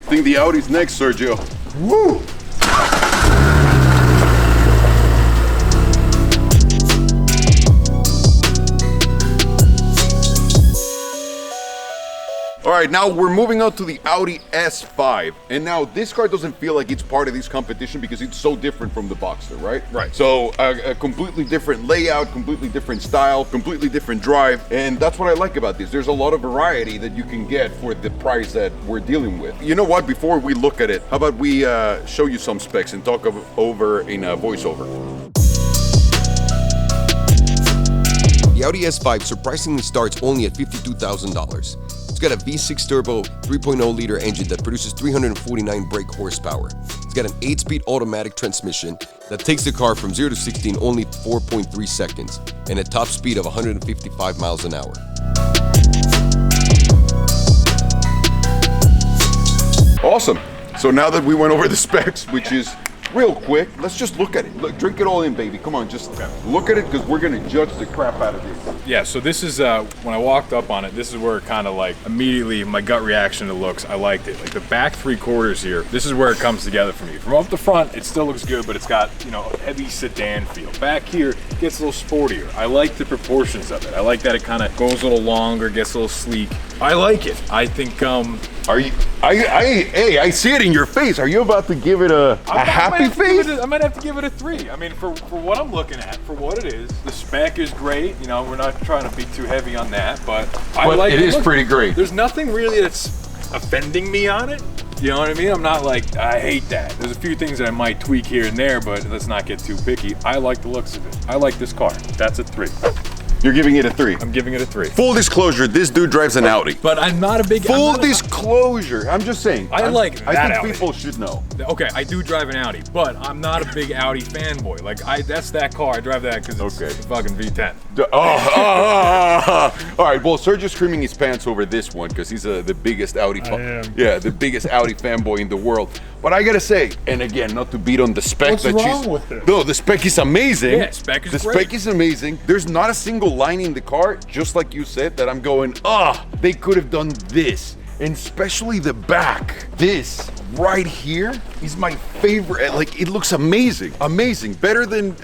I think the Audi's next, Sergio. Woo! All right, now we're moving on to the Audi S5. And now this car doesn't feel like it's part of this competition because it's so different from the Boxster, right? Right. So a completely different layout, completely different style, completely different drive. And that's what I like about this. There's a lot of variety that you can get for the price that we're dealing with. You know what, before we look at it, how about we show you some specs and talk over in a voiceover. The Audi S5 surprisingly starts only at $52,000. It's got a V6 turbo 3.0 liter engine that produces 349 brake horsepower. It's got an 8-speed automatic transmission that takes the car from 0 to 60 in only 4.3 seconds and a top speed of 155 miles an hour. Awesome. So now that we went over the specs, which is real quick, let's just look at it. Look, drink it all in, baby. Come on, just look at it because we're gonna judge the crap out of this. Yeah, so this is, when I walked up on it, this is where it kind of like, immediately my gut reaction to looks, I liked it. Like the back 3/4 here, this is where it comes together for me. From up the front, it still looks good, but it's got, you know, a heavy sedan feel. Back here, it gets a little sportier. I like the proportions of it. I like that it kind of goes a little longer, gets a little sleek. I like it. I think, Are you? Hey, I see it in your face. Are you about to give it a happy face? I might have to give it a 3. I mean, for what I'm looking at, for what it is, the spec is great. You know, we're not trying to be too heavy on that, but I like it. It is pretty great. There's nothing really that's offending me on it. You know what I mean? I'm not like, I hate that. There's a few things that I might tweak here and there, but let's not get too picky. I like the looks of it. I like this car. That's a 3. You're giving it a 3. I'm giving it a 3. Full disclosure, this dude drives an Audi. But I'm not a big... Full disclosure, I'm just saying. I think Audi. People should know. Okay, I do drive an Audi, but I'm not a big Audi fanboy. Like, that's that car. I drive that because it's a fucking V10. All right, well, Sergio's screaming his pants over this one because he's the biggest Audi the biggest Audi fanboy in the world. But I gotta say, and again, not to beat on the spec. What's wrong with it? No, the spec is amazing. Yeah, spec is the great. spec is amazing. There's not a single line in the car, just like you said, that I'm going, they could have done this. And especially the back. This right here is my favorite. Like, it looks amazing. Amazing. Better than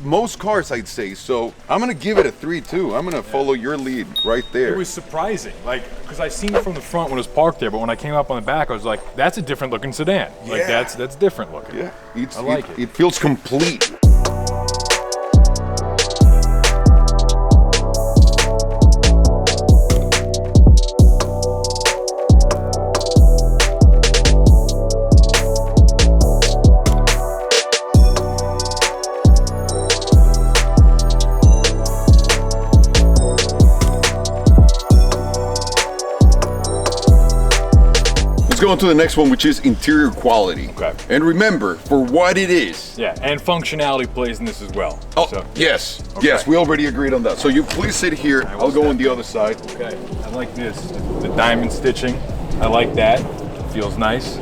most cars, I'd say. So I'm gonna give it a 3 too. I'm gonna follow your lead right there. It was surprising, like, because I seen it from the front when it was parked there, but when I came up on the back, I was like, that's a different looking sedan. Like, that's different looking. Yeah, I like it. It feels complete. Let's go on to the next one, which is interior quality. Okay. And remember, for what it is. Yeah, and functionality plays in this as well. Oh, so. yes. Okay. Yes, we already agreed on that. So you please sit here. I'll go on the other side. Okay, I like this. The diamond stitching. I like that. Feels nice.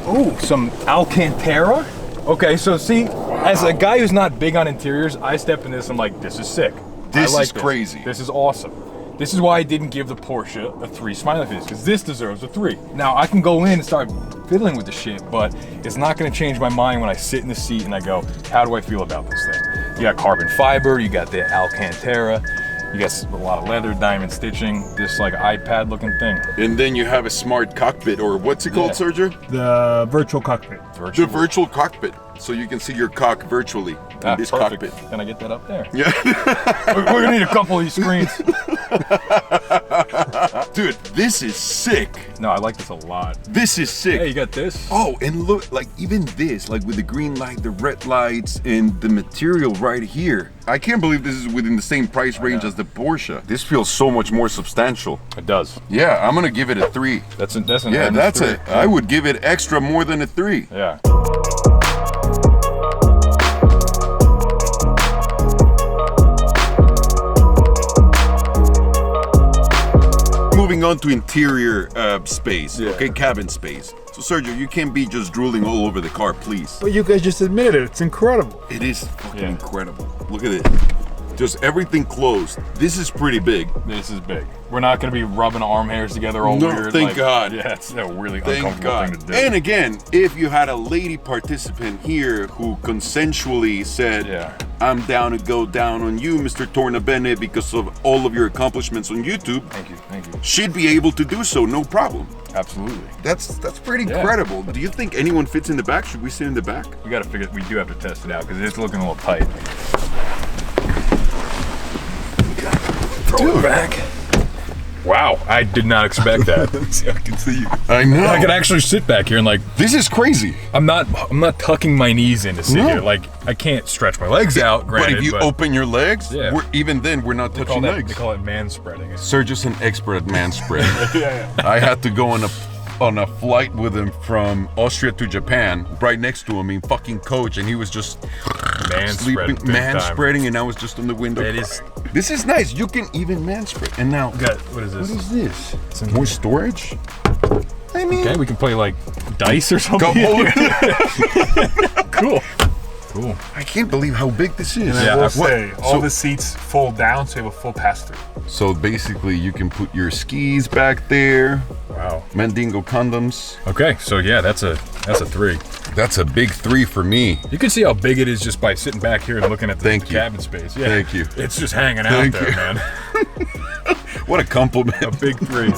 Ooh, some Alcantara. Okay, so see, as a guy who's not big on interiors, I step in this, I'm like, this is sick. This I like is crazy. This is awesome. This is why I didn't give the Porsche a 3 smiley face, because this deserves a 3. Now, I can go in and start fiddling with the shit, but it's not gonna change my mind when I sit in the seat and I go, how do I feel about this thing? You got carbon fiber, you got the Alcantara, you got a lot of leather, diamond stitching, this like iPad looking thing. And then you have a smart cockpit, or what's it called, Sergio? The virtual cockpit. The virtual cockpit. So you can see your cock virtually in this perfect. cockpit. Can I get that up there? Yeah. We're gonna need a couple of these screens. Dude, this is sick. No, I like this a lot. This is sick. Hey, you got this? Oh, and look, like even this, like with the green light, the red lights, and the material right here. I can't believe this is within the same price range as the Porsche. This feels so much more substantial. It does. Yeah, I'm gonna give it a 3. That's an Yeah, that's it. I would give it extra more than a 3. Yeah. Moving on to interior space, okay, cabin space. So Sergio, you can't be just drooling all over the car, please. But you guys just admitted it. It's incredible. It is fucking incredible. Look at it. Just everything closed. This is pretty big. This is big. We're not gonna be rubbing arm hairs together all No, weird. thank God. Yeah, it's a really Thank uncomfortable God. thing to do. And again, if you had a lady participant here who consensually said, Yeah. I'm down to go down on you, Mr. Tornabene, because of all of your accomplishments on YouTube, Thank you. she'd be able to do so, no problem. Absolutely. That's pretty Yeah. incredible. Do you think anyone fits in the back? Should we sit in the back? We gotta figure. We do have to test it out because it's looking a little tight. Throw it back. Wow, I did not expect that. See, I can see you. I know. I could actually sit back here and like. This is crazy. I'm not tucking my knees in to sit No. here. Like I can't stretch my legs out. Granted, But if you open your legs, Yeah. even then we're not touching they legs. call it man spreading. Sergio's an expert at man spreading. Yeah. I had to go on a flight with him from Austria to Japan, right next to him in fucking coach, and he was just Man sleeping, spreading. man spreading, and I was just on the window. It is. This is nice. You can even man spread. And now, What is this? what is this? It's in More here. storage? I mean, Okay, we can play like dice or something. Cool. Cool. I can't believe how big this is. Yeah, I will what- say, all so- the seats fold down, so you have a full pass-through. So basically, you can put your skis back there, Wow. Mandingo condoms. Okay, so yeah, that's a 3. That's a big 3 for me. You can see how big it is just by sitting back here and looking at the Thank you. cabin space. Yeah. Thank you. It's just hanging out Thank there, you. man. What a compliment. A big 3.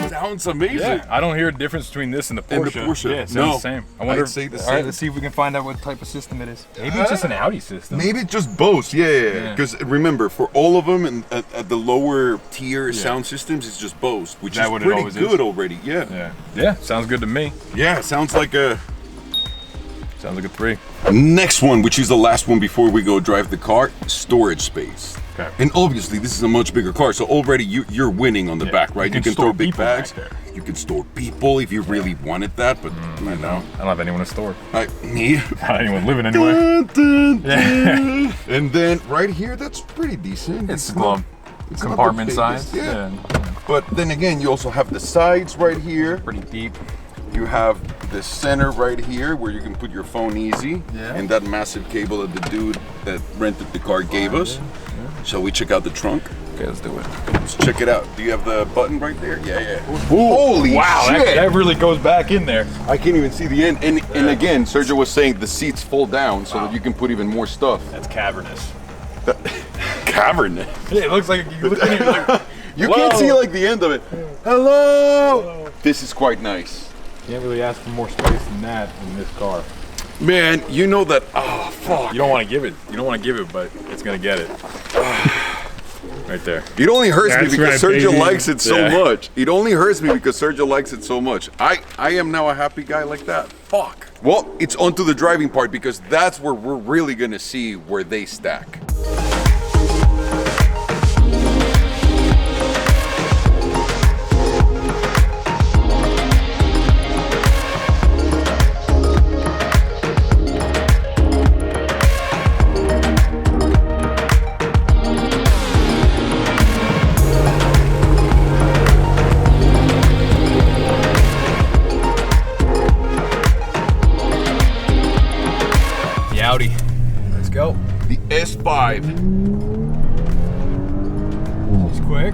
Sounds amazing. Yeah, I don't hear a difference between this and the Porsche. And the Porsche. Yeah, it sounds No. the same. I wonder. I'd say the All right, same. let's see if we can find out what type of system it is. Maybe it's just an Audi system. Maybe just Bose, yeah. Yeah. Because remember, for all of them and at the lower tier sound systems, it's just Bose, which that is what it pretty always good is? already. Yeah. Yeah, sounds good to me. Sounds like a. Sounds like a 3. Next one, which is the last one before we go drive the car, storage space. Okay. And obviously, this is a much bigger car, so already you're winning on the back, right? You can throw store big people back bags. there. You can store people if you really wanted that, but I know. I don't have anyone to store. Me. Not anyone living anywhere. Dun, dun, dun. And then right here, that's pretty decent. It's not- well, it's not the compartment biggest, size. yeah. But then again, you also have the sides right here. Pretty deep. You have the center right here where you can put your phone easy. Yeah. And that massive cable that the dude that rented the car gave us. Shall we check out the trunk? Okay, let's do it. Let's check it out. Do you have the button right there? Yeah. Holy Wow, shit! that really goes back in there. I can't even see the end. And again, Sergio was saying the seats fold down so that you can put even more stuff. That's cavernous. Cavern. Yeah, it looks like you look in here like, You whoa. can't see like the end of it. Hello. This is quite nice. Can't really ask for more space than that in this car. Man, you know that. Oh fuck. You don't want to give it. You don't want to give it, but it's gonna get it. Right there. It only hurts me That's because right, Sergio baby. likes it so Yeah. much. It only hurts me because Sergio likes it so much. I am now a happy guy like that. Fuck. Well, it's onto the driving part because that's where we're really gonna see where they stack. The Audi. Let's go. The S5. It's quick.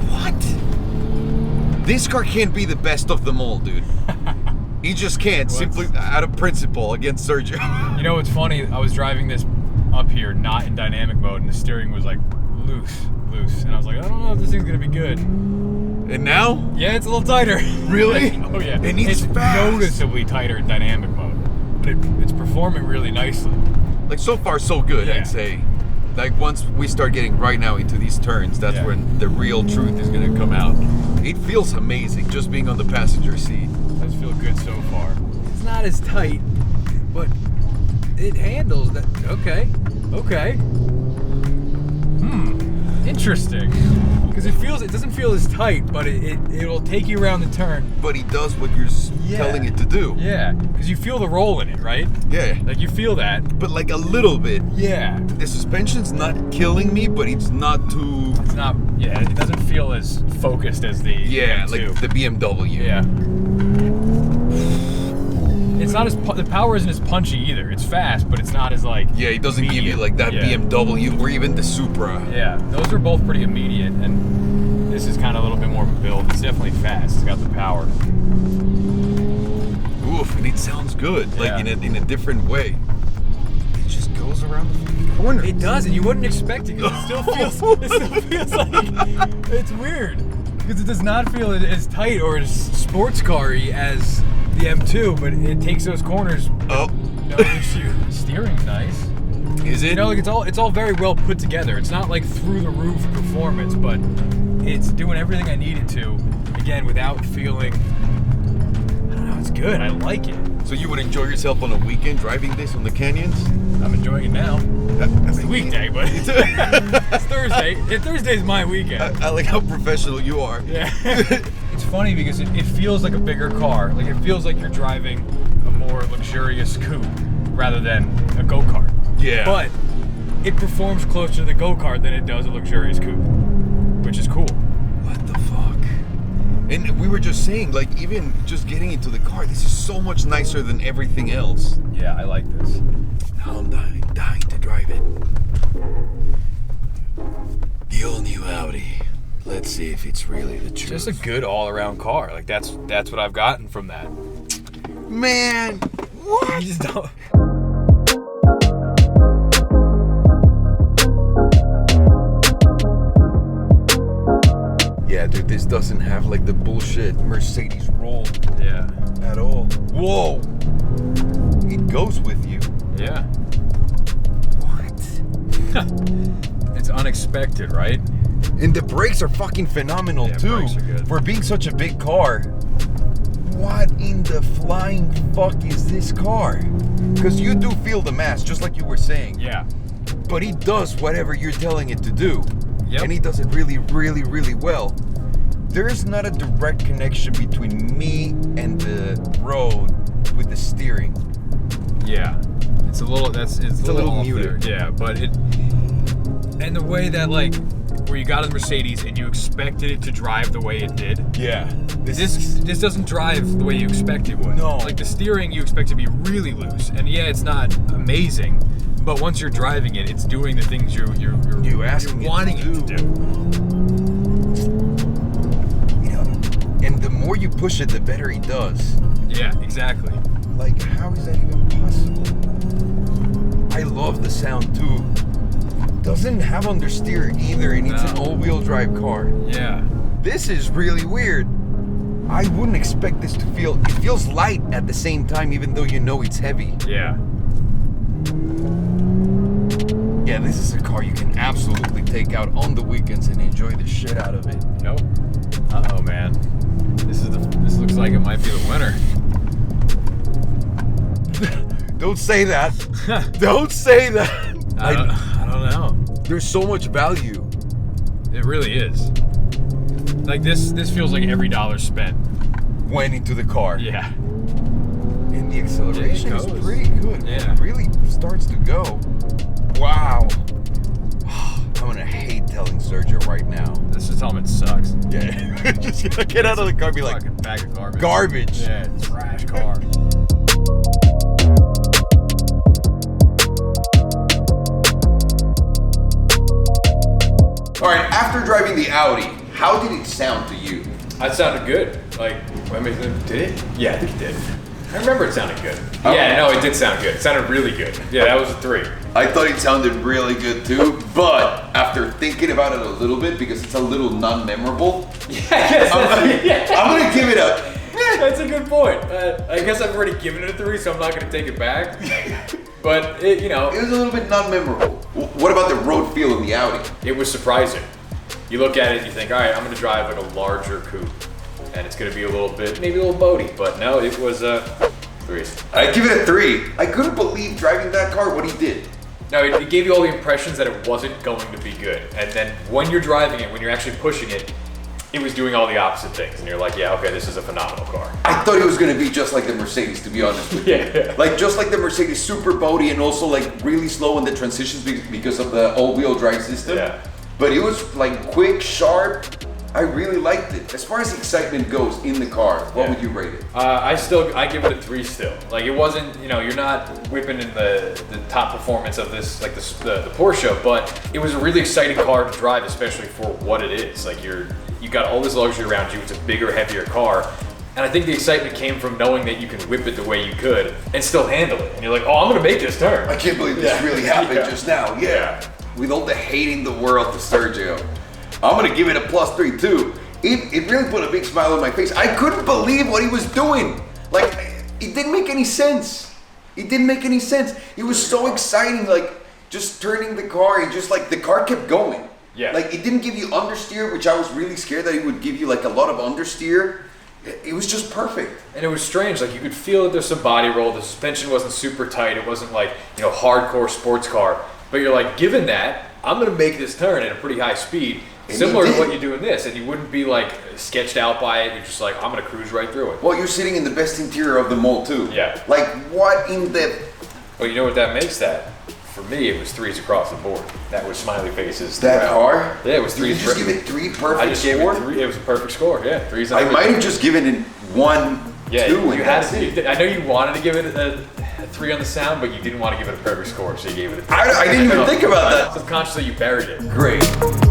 What? This car can't be the best of them all, dude. He just can't, simply out of principle against Sergio. You know what's funny? I was driving this up here, not in dynamic mode, and the steering was like loose. And I was like, I don't know if this thing's gonna be good. And now? Yeah, it's a little tighter. Really? Oh yeah. And it's fast. noticeably tighter in dynamic mode, but it's performing really nicely. Like, so far, so good, Yeah. I'd say. Like, once we start getting right now into these turns, that's Yeah. when the real truth is gonna come out. It feels amazing just being on the passenger seat. Does feel good so far. It's not as tight, but it handles that. Okay. Interesting. Because it doesn't feel as tight, but it'll take you around the turn. But he does what you're telling it to do. Yeah, because you feel the roll in it, right? Yeah. Like you feel that. But like a little bit. Yeah. The suspension's not killing me, but it's not too... It's not, yeah, it doesn't feel as focused as the M2. like the BMW. Yeah. It's not as, the power isn't as punchy either. It's fast, but it's not as like... Yeah, it doesn't give you like that BMW or even the Supra. Yeah, those are both pretty immediate, and this is kind of a little bit more built. It's definitely fast. It's got the power. Oof, and it sounds good, like Yeah. in a different way. It just goes around the corner. It does, and you wouldn't expect it because it still feels like it's weird because it does not feel as tight or as sports car-y as the M2, but it takes those corners. Oh, No issue. Steering's nice. is it? You know, like it's all very well put together. It's not like through the roof performance, but it's doing everything I need it to. Again, without feeling. I don't know. It's good. I like it. So you would enjoy yourself on a weekend driving this on the canyons? I'm enjoying it now. It's the weekday, but it's Thursday. Thursday's my weekend. I like how professional you are. Yeah. It's funny because it feels like a bigger car. Like it feels like you're driving a more luxurious coupe rather than a go-kart. Yeah. But it performs closer to the go-kart than it does a luxurious coupe, which is cool. What the fuck? And we were just saying, like, even just getting into the car, this is so much nicer than everything else. Yeah, I like this. Now I'm dying to drive it. The all-new Audi. Let's see if it's really the truth. Just a good all-around car. Like that's what I've gotten from that. Man, what? You just don't. Yeah, dude, this doesn't have like the bullshit Mercedes roll Yeah. at all. Whoa! It goes with you. Yeah. What? It's unexpected, right? And the brakes are fucking phenomenal Yeah, too. brakes are good. For being such a big car. What in the flying fuck is this car? Because you do feel the mass, just like you were saying. Yeah. But he does whatever you're telling it to do. Yep. And he does it really, really, really well. There is not a direct connection between me and the road with the steering. Yeah. It's a little it's a little little off muted. there. Yeah, but and the way that like where you got a Mercedes and you expected it to drive the way it did. Yeah. This doesn't drive the way you expect it would. No. Like the steering you expect to be really loose. And yeah, it's not amazing, but once you're driving it, it's doing the things you're wanting it to do. You know, and the more you push it, the better he does. Yeah, exactly. Like, how is that even possible? I love the sound too. Doesn't have understeer either, and it's an No. all-wheel drive car. Yeah. This is really weird. I wouldn't expect this to feel. It feels light at the same time, even though you know it's heavy. Yeah. Yeah, this is a car you can absolutely take out on the weekends and enjoy the shit out of it. Yep. Uh-oh, man. This looks like it might be the winner. Don't say that. Don't say that. I don't know. There's so much value. It really is. Like this feels like every dollar spent. Went into the car. Yeah. And the acceleration is goes. pretty good. Yeah. It really starts to go. Wow. I'm gonna hate telling Sergio right now. Let's just tell him it sucks. Yeah. Just get out of the car and be like, Fucking bag of garbage. garbage. Yeah, trash car. All right, after driving the Audi, how did it sound to you? That sounded good. Like, I mean, did it? Yeah, I think it did. I remember it sounded good. Oh. Yeah, no, it did sound good. It sounded really good. Yeah, that was a 3. I thought it sounded really good too, but after thinking about it a little bit, because it's a little non-memorable, Yeah, I guess I'm gonna give it a. that's a good point. I guess I've already given it a 3, so I'm not going to take it back. But, it It was a little bit non-memorable. What about the road feel in the Audi? it was surprising. You look at it, you think, all right, I'm going to drive like a larger coupe. And it's going to be a little bit, maybe a little boaty. But no, it was 3. I give it a 3. I couldn't believe driving that car, what he did. No, it gave you all the impressions that it wasn't going to be good. And then when you're driving it, when you're actually pushing it, it was doing all the opposite things. And you're like, yeah, okay, this is a phenomenal car. I thought it was gonna be just like the Mercedes, to be honest with you. Yeah. Like just like the Mercedes, super boaty and also like really slow in the transitions because of the all-wheel drive system. Yeah. But it was like quick, sharp. I really liked it. As far as excitement goes in the car, what would you rate it? I give it a 3 still. Like it wasn't, you're not whipping in the top performance of this, like the Porsche, but it was a really exciting car to drive, especially for what it is. Like you got all this luxury around you. It's a bigger, heavier car. And I think the excitement came from knowing that you can whip it the way you could and still handle it. And you're like, oh, I'm gonna make this turn. I can't believe this really happened just now. Yeah. With all the hate in the world to Sergio, I'm gonna give it a +3 too. It really put a big smile on my face. I couldn't believe what he was doing. Like, it didn't make any sense. It didn't make any sense. It was so exciting, like just turning the car and just like the car kept going. Yeah. Like it didn't give you understeer, which I was really scared that it would give you like a lot of understeer. It was just perfect. And it was strange, like you could feel that there's some body roll, the suspension wasn't super tight, it wasn't like, hardcore sports car. But you're like, given that, I'm gonna make this turn at a pretty high speed, similar to what you do in this, and you wouldn't be like sketched out by it, you're just like, I'm gonna cruise right through it. Well, you're sitting in the best interior of the mall too. Yeah. Like what in the... Well, you know what that makes that? For me, it was 3s across the board. That was smiley faces. That throughout. car? Yeah, it was 3s. Did you just give it 3 perfect I just gave score? it 3. It was a perfect score. Yeah, 3s. I might have just given it 1, Yeah, 2, you and had that's to. it. I know you wanted to give it a 3 on the sound, but you didn't want to give it a perfect score, so you gave it a 3. I didn't even think about that. Subconsciously, you buried it. Great.